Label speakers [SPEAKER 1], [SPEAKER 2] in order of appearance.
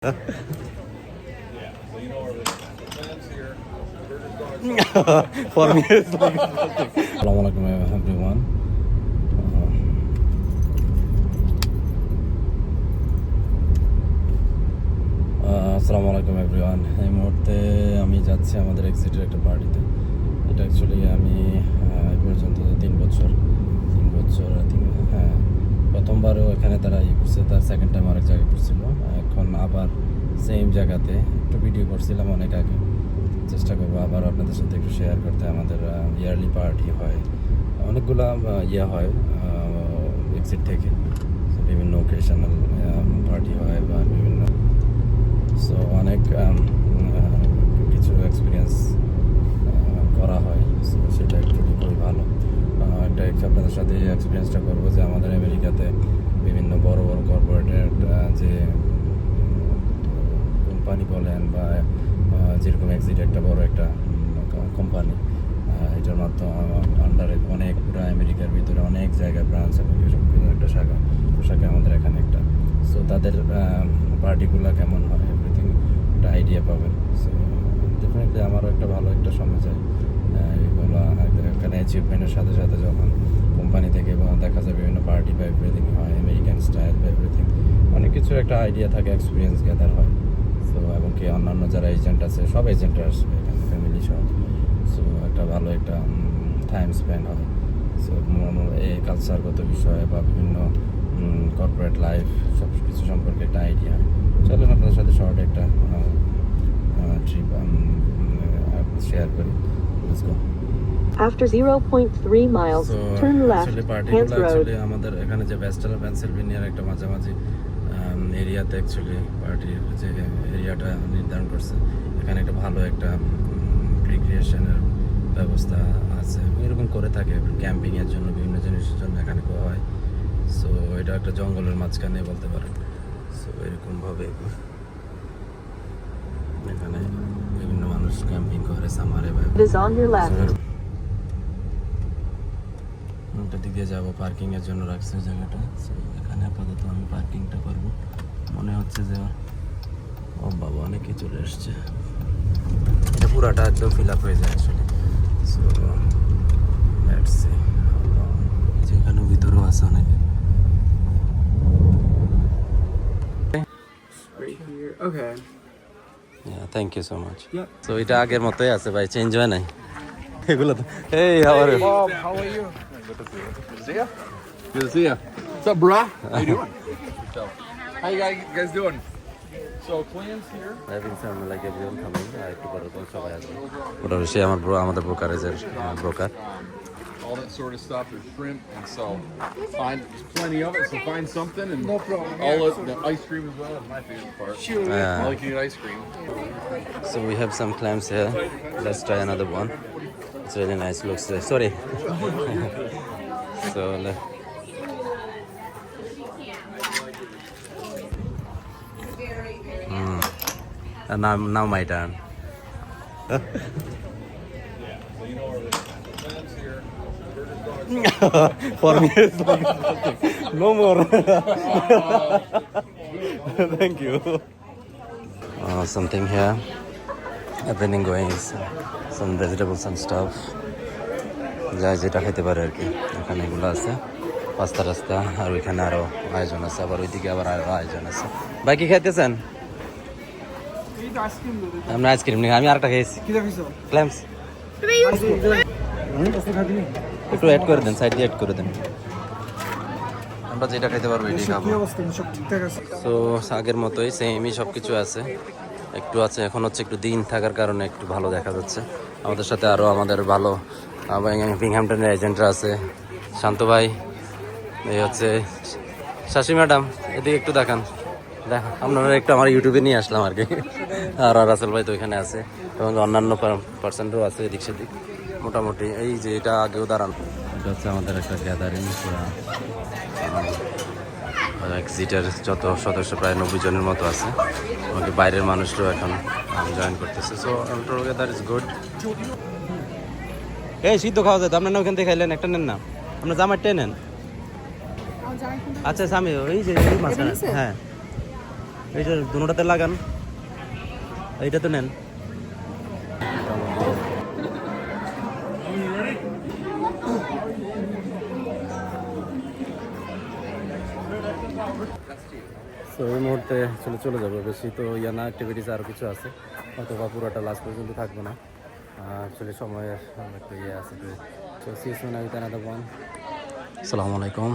[SPEAKER 1] For me, it's like Assalamualaikum everyone. Assalamualaikum everyone. এই মুহূর্তে আমি যাচ্ছি আমাদের এক্সিটের একটা পার্টিতে। এটা অ্যাকচুয়ালি আমি এই পর্যন্ত 3 বছর আই থিঙ্ক, হ্যাঁ, প্রথমবারও এখানে তারা করছে, তার সেকেন্ড টাইম আরেক জায়গায় করছিল, এখন আবার সেম জায়গাতে একটু ভিডিও করছিলাম অনেক আগে। চেষ্টা করবো আবার আপনাদের সাথে একটু শেয়ার করতে। আমাদের ইয়ারলি পার্টি হয়, অনেকগুলো হয় এক্সিট থেকে, বিভিন্ন ওকেশনাল পার্টি হয় বা বিভিন্ন, সো অনেক কিছু এক্সপিরিয়েন্স করা হয়। সো সেটা অ্যাকচুয়ালি খুবই ভালো। এটা আপনাদের সাথে এই এক্সপিরিয়েন্সটা করবো যে আমাদের আমেরিকাতে বিভিন্ন বড় বড় কর্পোরেটের যে কোম্পানি বলেন বা যেরকম এক্সিট একটা বড় একটা কোম্পানি, এটার মাধ্যমে আন্ডারে অনেক পুরো আমেরিকার ভিতরে অনেক জায়গায় ব্রাঞ্চ এবং সব একটা শাখা আমাদের এখানে একটা। সো তাদের পার্টিগুলো কেমন হয় এভরিথিং একটা আইডিয়া পাবেন। সো ডেফিনেটলি আমারও একটা ভালো একটা সময় যায় এগুলো এখানে অ্যাচিভমেন্টের সাথে সাথে যখন কোম্পানি থেকে দেখা যায় বিভিন্ন পার্টি বা এভরিথিং হয়, আমেরিকান স্টাইল বা এভরিথিং, অনেক কিছুর একটা আইডিয়া থাকে, এক্সপিরিয়েন্স গ্যাদার হয়। সো এবং কি অন্যান্য যারা এজেন্ট আছে সব এজেন্টরা আসবে এখানে, ফ্যামিলি সহ। সো একটা ভালো একটা টাইম স্পেন্ড হয়। সো এই কালচারগত বিষয় বা বিভিন্ন কর্পোরেট লাইফ সব কিছু সম্পর্কে একটা আইডিয়া হয়। চলুন আপনাদের সাথে শর্ট একটা ট্রিপ শেয়ার করি। Let's go.
[SPEAKER 2] After 0.3 miles, turn left, Hance Road.
[SPEAKER 1] আমাদের এখানে যে ওয়েস্টার্ন পেনসিলভেনিয়ার একটা মাঝামাঝি এরিয়াতে অ্যাকচুয়ালি পার্টির যে এরিয়াটা নির্ধারণ করছে, এখানে একটা ভালো একটা রিক্রিয়েশনের ব্যবস্থা আছে, এরকম করে থাকে ক্যাম্পিংয়ের জন্য, বিভিন্ন জিনিসের জন্য এখানে করা হয়। সো এটা একটা জঙ্গলের মাঝখানে বলতে পারেন। সো এরকমভাবে এখানে বিভিন্ন মানুষ ক্যাম্পিং করে সামারে বা
[SPEAKER 2] It is on your left.
[SPEAKER 1] দিক দিয়ে যাবো, পার্কিংয়ের জন্য রাখছে জায়গাটা। সো এখানে আপাতত আমি পার্কিংটা করবো। মনে হচ্ছে যে ও বাবা অনেকে চলে আসছে, এটা পুরাটা একদম ফিল আপ হয়ে যায় আসলে। সো লেটস সি, যেখানে ভিতরেও আছে অনেকে।
[SPEAKER 3] Okay.
[SPEAKER 1] Thank you so much.
[SPEAKER 3] Yep.
[SPEAKER 1] So এটা আগের মতোই আছে ভাই, চেঞ্জ হয় নাই এগুলো তো। এই how are you?
[SPEAKER 3] Bob, how are you? Good to see you. Good to see you. What's up, brah? How you doing? How you guys doing? So, Clan's here.
[SPEAKER 1] Having some like everyone coming, একটু বড় করে সবাই আসবে। ওটা সে আমাদের ব্রোকারেজের broker.
[SPEAKER 3] All that sort of stuff. There's shrimp, and so there's plenty of it. So find something, and
[SPEAKER 4] No problem.
[SPEAKER 3] all
[SPEAKER 4] Yeah,
[SPEAKER 3] of the ice cream as well is my favorite part.
[SPEAKER 4] Sure.
[SPEAKER 3] I like to eat ice cream.
[SPEAKER 1] So we have some clams here. Let's try another one. It's really nice. Looks sorry. So and now my turn. For me, it's like no more. Thank you. Something here. Everything going is some vegetables and stuff. যা যেটা খেতে পারে আর কি। এখানে এগুলো আছে, pasta রাস্তা, আর ওইখানে আরো আয়োজন আছে, আবার ওইদিকে আবার আরো আয়োজন আছে। ভাই কি খাইতেছেন? আমরা আইসক্রিম নিই, আমি আরেকটা খেয়েছি। ক্ল্যাম্পস একটু অ্যাড করে দেন, সাইড দিয়ে অ্যাড করে দেন। আমরা যেটা খেতে পারবো এটাই খাবো। সো আগের মতোই সেমই সব কিছু আছে, একটু আছে এখন হচ্ছে একটু দিন থাকার কারণে একটু ভালো দেখা যাচ্ছে। আমাদের সাথে আরও আমাদের ভালো বিংহ্যামটনের এজেন্টরা আছে। শান্ত ভাই, এই হচ্ছে শাশি ম্যাডাম, এদিকে একটু দেখান। আপনারা একটু আমার ইউটিউবে নিয়ে আসলাম আর কি। আর রাসেল ভাই তো এখানে আছে, এবং অন্যান্য পার্সেন্টও আছে এদিক সেদিক। মোটামুটি এই যে এটা আগেও দাঁড়ানো, এটা হচ্ছে আমাদের একটা গ্যাদারিং। পুরা এক্সিটের যত সদস্য প্রায় 90 জনের মতো আছে, আমাকে বাইরের মানুষরাও এখন জয়েন করতেছে। So altogether is good. এই সিদ্ধ খাওয়া যায় তো, আপনার না ওখান থেকে খাইলেন, একটা নেন না, আপনার জামারটাই নেন। আচ্ছা স্বামী, ওই যে মাঝখানে, হ্যাঁ এই যে দুটোটাতে লাগান, এইটাতে নেন। তো এই মুহূর্তে চলে যাবো, বেশি তো না, অ্যাক্টিভিটিস আরও কিছু আছে, হয়তো বা পুরোটা লাস্ট পর্যন্ত থাকবো না। অ্যাকচুয়ালি সময়ের একটা আছে। তো see you soon with another one. আসসালামু আলাইকুম।